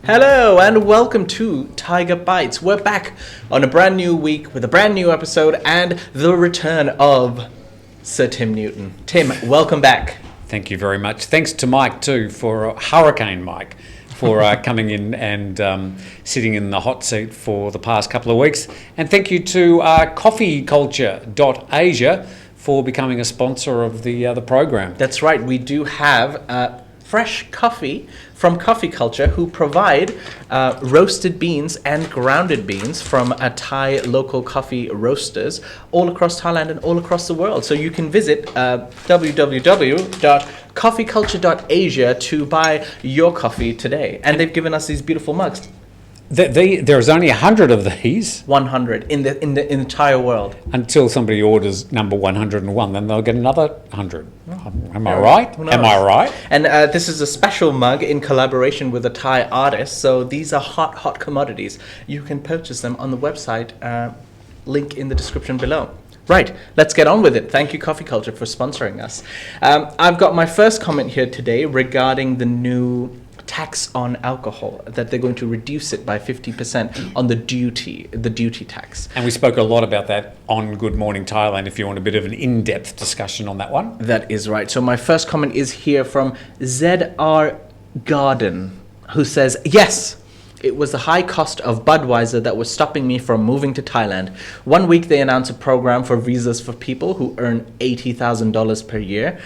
Hello and welcome to Thaiger Bites. We're back on a brand new week with a brand new episode and the return of Sir Tim Newton. Tim, welcome back. Thank you very much. Thanks to Mike too, for Hurricane Mike, for coming in and sitting in the hot seat for the past couple of weeks. And thank you to coffeeculture.asia for becoming a sponsor of the program. That's right. We do have fresh coffee from Coffee Culture, who provide roasted beans and grounded beans from Thai local coffee roasters all across Thailand and all across the world. So you can visit www.coffeeculture.asia to buy your coffee today. And they've given us these beautiful mugs. There's only 100 of these. 100 in the entire world. Until somebody orders number 101, then they'll get another 100. Am I right? Am I right? And this is a special mug in collaboration with a Thai artist. So these are hot commodities. You can purchase them on the website. Link in the description below. Right, let's get on with it. Thank you, Coffee Culture, for sponsoring us. I've got my first comment here today regarding the new tax on alcohol, that they're going to reduce it by 50% on the duty tax. And we spoke a lot about that on Good Morning Thailand, if you want a bit of an in-depth discussion on that one. That is right. So my first comment is here from ZR Garden, who says, yes, it was the high cost of Budweiser that was stopping me from moving to Thailand. 1 week they announced a program for visas for people who earn $80,000 per year.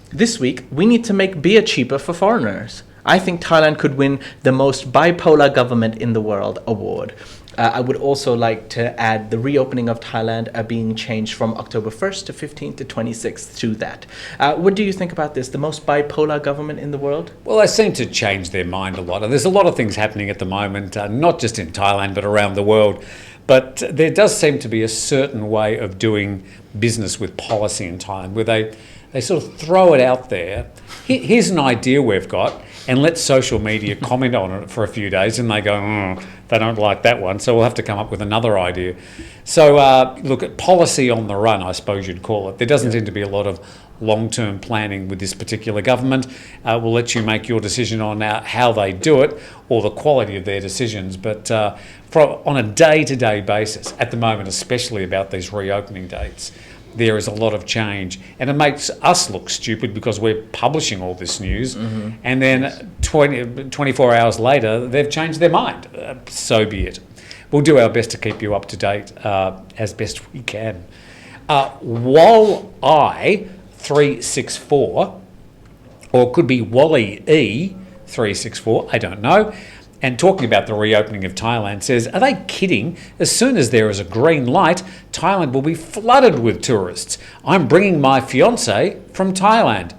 This week, we need to make beer cheaper for foreigners. I think Thailand could win the most bipolar government in the world award. I would also like to add the reopening of Thailand being changed from October 1st to 15th to 26th to that. What do you think about this, the most bipolar government in the world? Well, they seem to change their mind a lot. There's a lot of things happening at the moment, not just in Thailand, but around the world. But there does seem to be a certain way of doing business with policy in Thailand, where they sort of throw it out there. Here's an idea we've got, and let social media comment on it for a few days, and they go, they don't like that one, so we'll have to come up with another idea. So look at policy on the run, I suppose you'd call it. There doesn't seem to be a lot of long-term planning with this particular government. We'll let you make your decision on how they do it or the quality of their decisions. But on a day-to-day basis, at the moment, especially about these reopening dates, there is a lot of change, and it makes us look stupid because we're publishing all this news, and then 24 hours later, they've changed their mind. So be it. We'll do our best to keep you up to date as best we can. Wall-I 364, or it could be Wally E 364, I don't know. And talking about the reopening of Thailand, says, are they kidding? As soon as there is a green light, Thailand will be flooded with tourists. I'm bringing my fiancée from Thailand.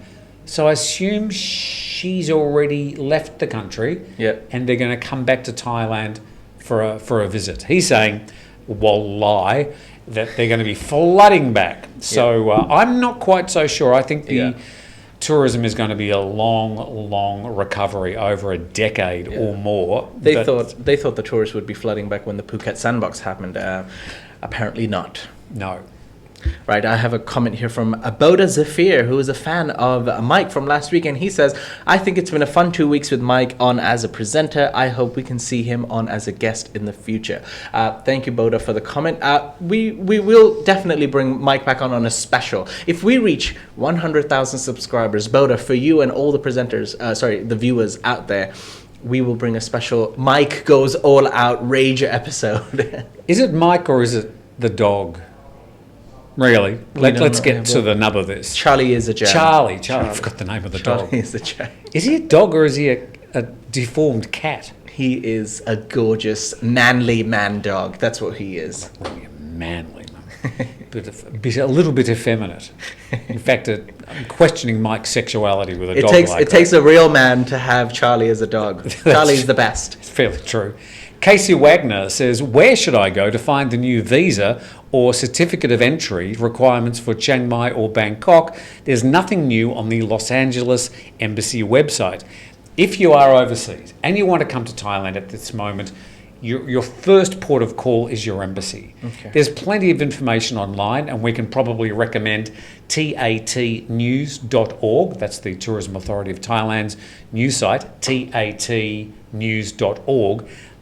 So I assume she's already left the country, and they're going to come back to Thailand for a visit. He's saying, lie, that they're going to be flooding back. So I'm not quite so sure. I think the tourism is going to be a long recovery over a decade or more. They thought the tourists would be flooding back when the Phuket sandbox happened. Apparently not. No. Right, I have a comment here from Aboda Zafir, who is a fan of Mike from last week, and he says, I think it's been a fun 2 weeks with Mike on as a presenter. I hope we can see him on as a guest in the future. Thank you, Boda, for the comment. We will definitely bring Mike back on a special. If we reach 100,000 subscribers, Boda, for you and all the presenters, the viewers out there, we will bring a special Mike Goes All Out Rage episode. Is it Mike or is it the dog? Really? Let's get to the nub of this. Charlie is a Jack. Charlie. I forgot the name of the dog. Charlie is a Jack. Is he a dog or is he a deformed cat? He is a gorgeous, manly man dog. That's what he is. Really manly. A little bit effeminate. In fact, I'm questioning Mike's sexuality with a dog like that. It takes a real man to have Charlie as a dog. Charlie's the best. It's fairly true. Casey Wagner says, where should I go to find the new visa or certificate of entry requirements for Chiang Mai or Bangkok? There's nothing new on the Los Angeles Embassy website. If you are overseas and you want to come to Thailand at this moment, your first port of call is your embassy. Okay. There's plenty of information online, and we can probably recommend tatnews.org. That's the Tourism Authority of Thailand's news site, tatnews.org.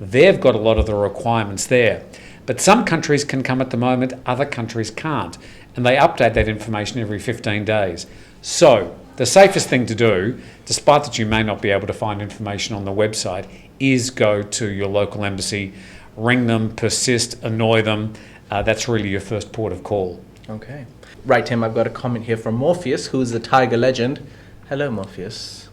They've got a lot of the requirements there. But some countries can come at the moment, other countries can't. And they update that information every 15 days. So the safest thing to do, despite that you may not be able to find information on the website, is go to your local embassy, ring them, persist, annoy them. That's really your first port of call. Okay. Right, Tim, I've got a comment here from Morpheus, who's the Thaiger legend. Hello, Morpheus.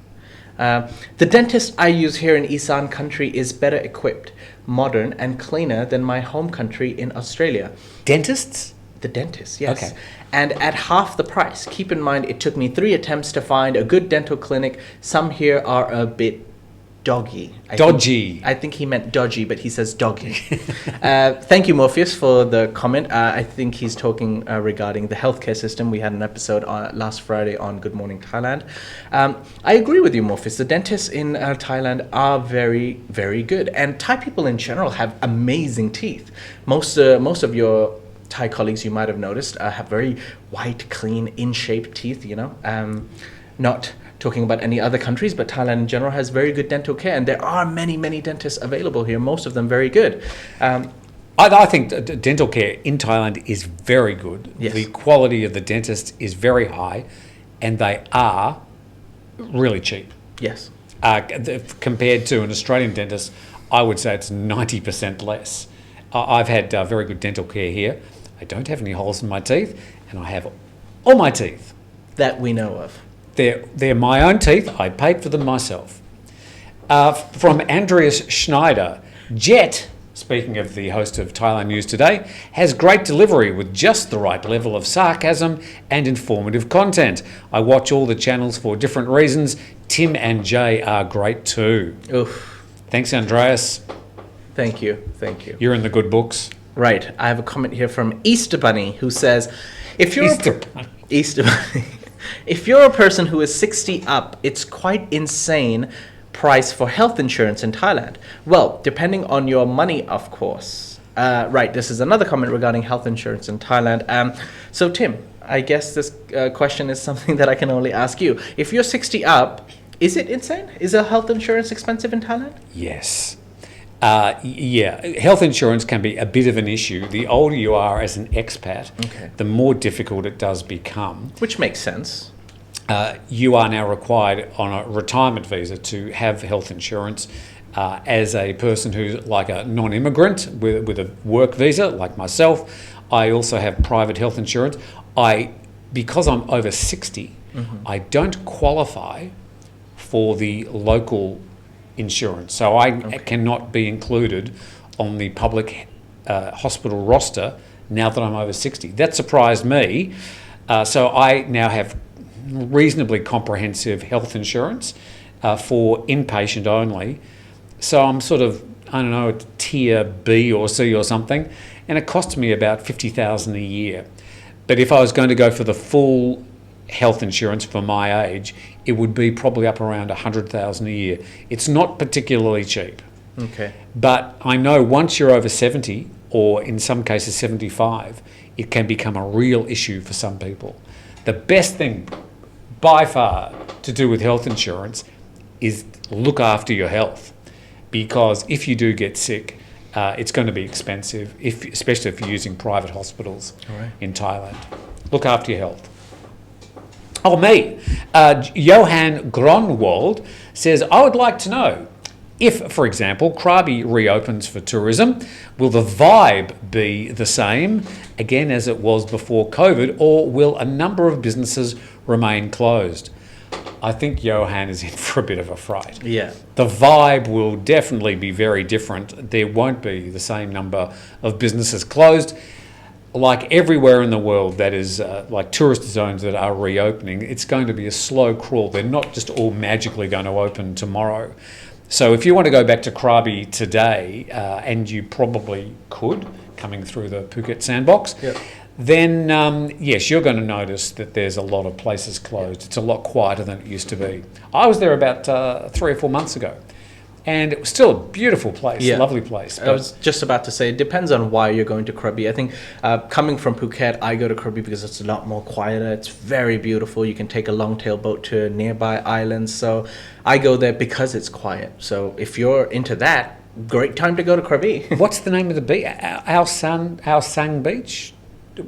The dentist I use here in Isan country is better equipped, modern and cleaner than my home country in Australia. Dentists? The dentist, yes. Okay. And at half the price. Keep in mind, it took me 3 attempts to find a good dental clinic. Some here are a bit doggy. I think he meant dodgy, but he says doggy. Thank you, Morpheus, for the comment. I think he's talking regarding the healthcare system. We had an episode last Friday on Good Morning Thailand. I agree with you, Morpheus. The dentists in Thailand are very, very good. And Thai people in general have amazing teeth. Most of your Thai colleagues, you might have noticed, have very white, clean, in-shape teeth, not talking about any other countries, but Thailand in general has very good dental care, and there are many, many dentists available here, most of them very good. I think dental care in Thailand is very good. Yes. The quality of the dentist is very high, and they are really cheap. Yes. Compared to an Australian dentist, I would say it's 90% less. I've had very good dental care here. I don't have any holes in my teeth, and I have all my teeth. That we know of. They're my own teeth. I paid for them myself. From Andreas Schneider, Jett, speaking of the host of Thailand News Today, has great delivery with just the right level of sarcasm and informative content. I watch all the channels for different reasons. Tim and Jay are great too. Oof. Thanks, Andreas. Thank you. You're in the good books. Right. I have a comment here from Easter Bunny, who says, Easter Bunny. If you're a person who is 60 up, it's quite insane price for health insurance in Thailand. Well, depending on your money, of course. Right, this is another comment regarding health insurance in Thailand. So, Tim, I guess this question is something that I can only ask you. If you're 60 up, is it insane? Is a health insurance expensive in Thailand? Yes. Yeah, health insurance can be a bit of an issue. The older you are as an expat, the more difficult it does become. Which makes sense. You are now required on a retirement visa to have health insurance as a person who's like a non-immigrant with a work visa, like myself. I also have private health insurance. Because I'm over 60, I don't qualify for the local insurance, so I cannot be included on the public hospital roster now that I'm over 60. That surprised me. So I now have reasonably comprehensive health insurance for inpatient only. So I'm sort of, I don't know, tier B or C or something, and it costs me about $50,000 a year. But if I was going to go for the full health insurance for my age, it would be probably up around $100,000 a year. It's not particularly cheap. Okay. But I know once you're over 70, or in some cases 75, it can become a real issue for some people. The best thing by far to do with health insurance is look after your health, because if you do get sick, it's going to be expensive, especially if you're using private hospitals in Thailand. Look after your health. Oh, me. Johan Gronwald says, I would like to know if, for example, Krabi reopens for tourism, will the vibe be the same again as it was before COVID, or will a number of businesses remain closed? I think Johan is in for a bit of a fright. Yeah. The vibe will definitely be very different. There won't be the same number of businesses closed. Like everywhere in the world that is like tourist zones that are reopening, it's going to be a slow crawl. They're not just all magically going to open tomorrow. So if you want to go back to Krabi today, and you probably could, coming through the Phuket sandbox, then yes, you're going to notice that there's a lot of places closed. It's a lot quieter than it used to be. I was there about 3 or 4 months ago, And it was still a beautiful place, lovely place. I was just about to say, it depends on why you're going to Krabi. I think coming from Phuket, I go to Krabi because it's a lot more quieter. It's very beautiful. You can take a long-tail boat to nearby islands. So I go there because it's quiet. So if you're into that, great time to go to Krabi. What's the name of the beach? Ao Sang Beach?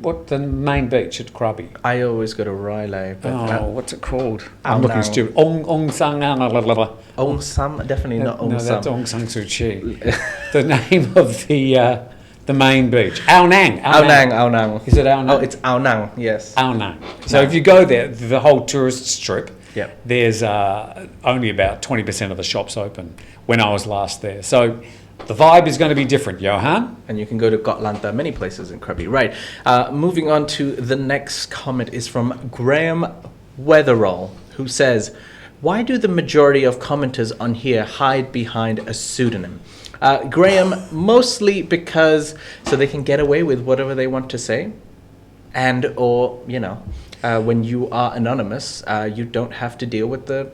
What the main beach at Krabi? I always go to Railay. What's it called? Ao I'm looking Nang. stupid. Ong Sang. Ong Sam, definitely not Ong No, Sam. that's Aung San Suu Kyi. The name of the main beach. Ao Nang. Ao Nang. Is it Ao Nang? Oh, it's Ao Nang, yes. Ao Nang. So if you go there, the whole tourist strip, Yep. there's only about 20% of the shops open when I was last there. So the vibe is going to be different, Johan. And you can go to Kotlanta, many places in Krabi. Right. Moving on to the next comment is from Graham Weatherall, who says, why do the majority of commenters on here hide behind a pseudonym? Graham, mostly because so they can get away with whatever they want to say. And or, when you are anonymous, you don't have to deal with the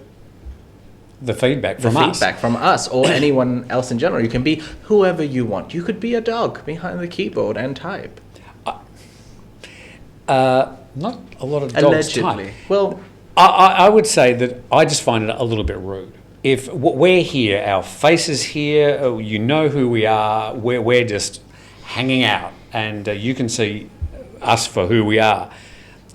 Feedback from us. feedback from us or anyone else in general. You can be whoever you want. You could be a dog behind the keyboard and type. Not a lot of dogs Allegedly. type. Well, I would say that I just find it a little bit rude. If we're here, our faces here, you know who we are, we're just hanging out and you can see us for who we are.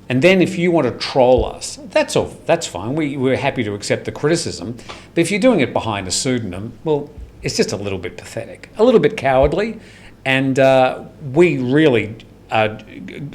And then if you want to troll us, that's fine. We're happy to accept the criticism. But if you're doing it behind a pseudonym, well, it's just a little bit pathetic, a little bit cowardly. And we really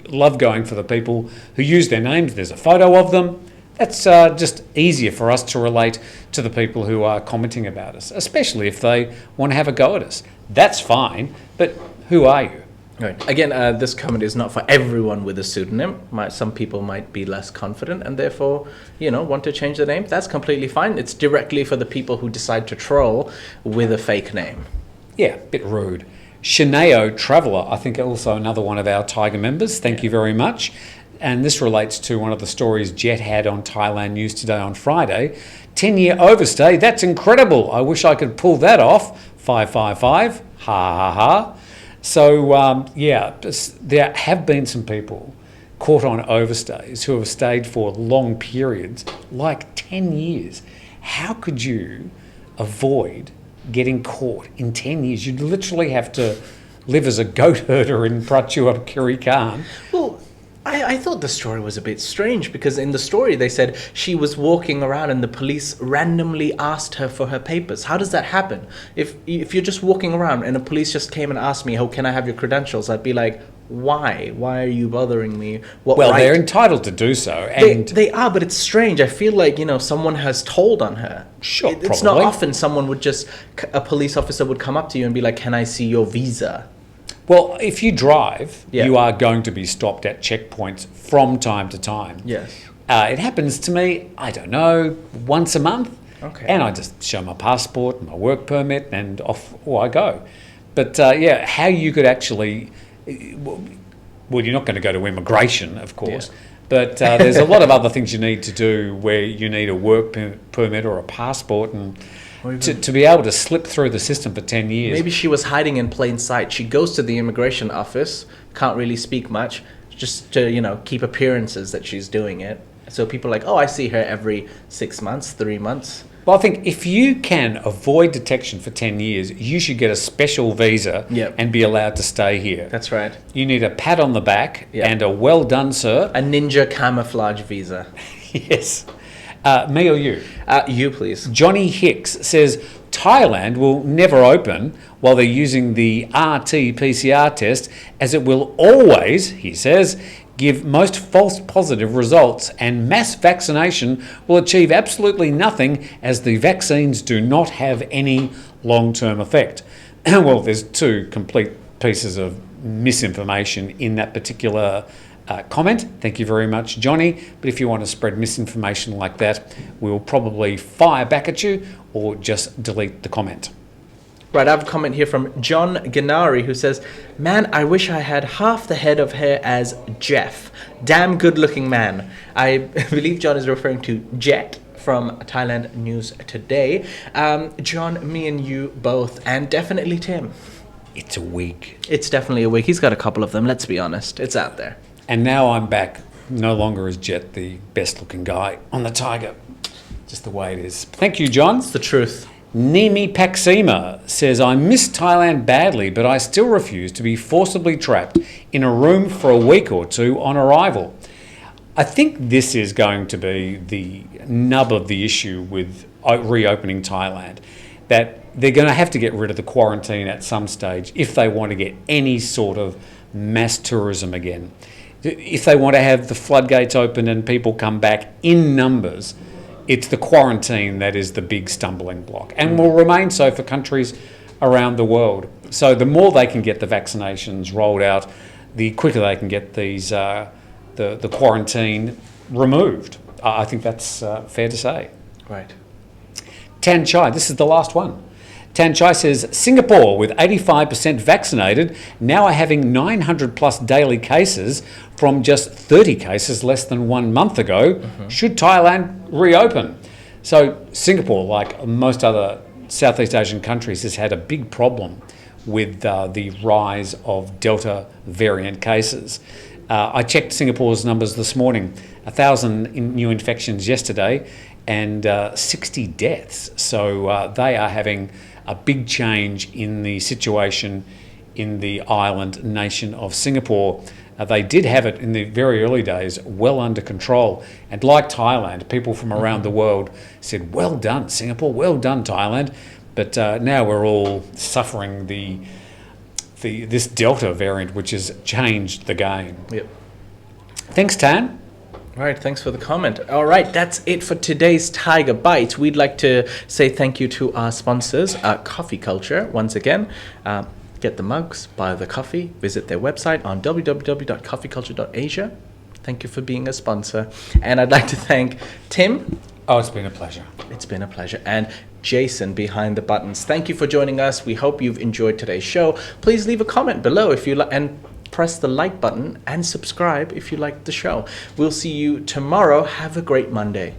love going for the people who use their names. There's a photo of them. That's just easier for us to relate to the people who are commenting about us, especially if they want to have a go at us. That's fine, but who are you? right. Again, this comment is not for everyone with a pseudonym. Some people might be less confident and therefore, want to change the name. That's completely fine. It's directly for the people who decide to troll with a fake name. Yeah, a bit rude. Shaneo Traveller, I think also another one of our Thaiger members. Thank you very much. And this relates to one of the stories Jett had on Thailand News Today on Friday. 10-year overstay, that's incredible. I wish I could pull that off. 555, ha ha ha. So, there have been some people caught on overstays who have stayed for long periods, like 10 years. How could you avoid getting caught in 10 years? You'd literally have to live as a goat herder in Prachuap Khiri Khan. Well, I thought the story was a bit strange because in the story they said she was walking around and the police randomly asked her for her papers. How does that happen? If you're just walking around and the police just came and asked me, "Oh, can I have your credentials?" I'd be like, "Why? Why are you bothering me?" They're entitled to do so. And they are, but it's strange. I feel like, someone has told on her. Sure, It's not probably. often a police officer would come up to you and be like, "Can I see your visa?" Well, if you drive, Yeah. you are going to be stopped at checkpoints from time to time. Yes. It happens to me, I don't know, once a month. Okay. And I just show my passport, my work permit, and off I go. But how you could actually, well, you're not going to go to immigration, of course. Yeah. But there's a lot of other things you need to do where you need a work permit or a passport and to be able to slip through the system for 10 years. Maybe she was hiding in plain sight. She goes to the immigration office, can't really speak much, just to, keep appearances that she's doing it. So people are like, "Oh, I see her every 6 months, 3 months." Well, I think if you can avoid detection for 10 years, you should get a special visa Yep. and be allowed to stay here. That's right. You need a pat on the back Yep. and a well done, sir. A ninja camouflage visa. Yes. Me or you? You, please. Johnny Hicks says Thailand will never open while they're using the RT-PCR test, as it will always, he says, give most false positive results, and mass vaccination will achieve absolutely nothing as the vaccines do not have any long-term effect. Well, there's two complete pieces of misinformation in that particular comment. Thank you very much, Johnny. But if you want to spread misinformation like that, we'll probably fire back at you or just delete the comment. Right, I have a comment here from John Ganari who says, "Man, I wish I had half the head of hair as Jeff. Damn good looking man." I believe John is referring to Jett from Thailand News Today. John, me and you both, and definitely Tim. It's a week. It's definitely a week. He's got a couple of them, let's be honest. It's out there. And now I'm back. No longer is Jett the best looking guy on the Thaiger. Just the way it is. Thank you, John. It's the truth. Nimi Paxima says, I miss Thailand badly, but I still refuse to be forcibly trapped in a room for a week or two on arrival. I think this is going to be the nub of the issue with reopening Thailand, that they're going to have to get rid of the quarantine at some stage if they want to get any sort of mass tourism again. If they want to have the floodgates open and people come back in numbers, it's the quarantine that is the big stumbling block and will remain so for countries around the world. So the more they can get the vaccinations rolled out, the quicker they can get these the quarantine removed. I think that's fair to say. Right. Tan Chai, this is the last one. Tan Chai says, Singapore, with 85% vaccinated, now are having 900 plus daily cases from just 30 cases less than 1 month ago. Mm-hmm. Should Thailand reopen? So Singapore, like most other Southeast Asian countries, has had a big problem with the rise of Delta variant cases. I checked Singapore's numbers this morning, 1,000 new infections yesterday and 60 deaths. So they are having a big change in the situation in the island nation of Singapore. They did have it in the very early days well under control. And like Thailand, people from around the world said, well done, Singapore, well done, Thailand. But now we're all suffering this Delta variant, which has changed the game. Yep. Thanks, Tan. All right, thanks for the comment. All right, that's it for today's Thaiger Bites. We'd like to say thank you to our sponsors, Coffee Culture, once again. Get the mugs, buy the coffee, visit their website on www.coffeeculture.asia. Thank you for being a sponsor. And I'd like to thank Tim. Oh, it's been a pleasure. It's been a pleasure. And Jason behind the buttons. Thank you for joining us. We hope you've enjoyed today's show. Please leave a comment below if you like, and press the like button and subscribe if you liked the show. We'll see you tomorrow. Have a great Monday.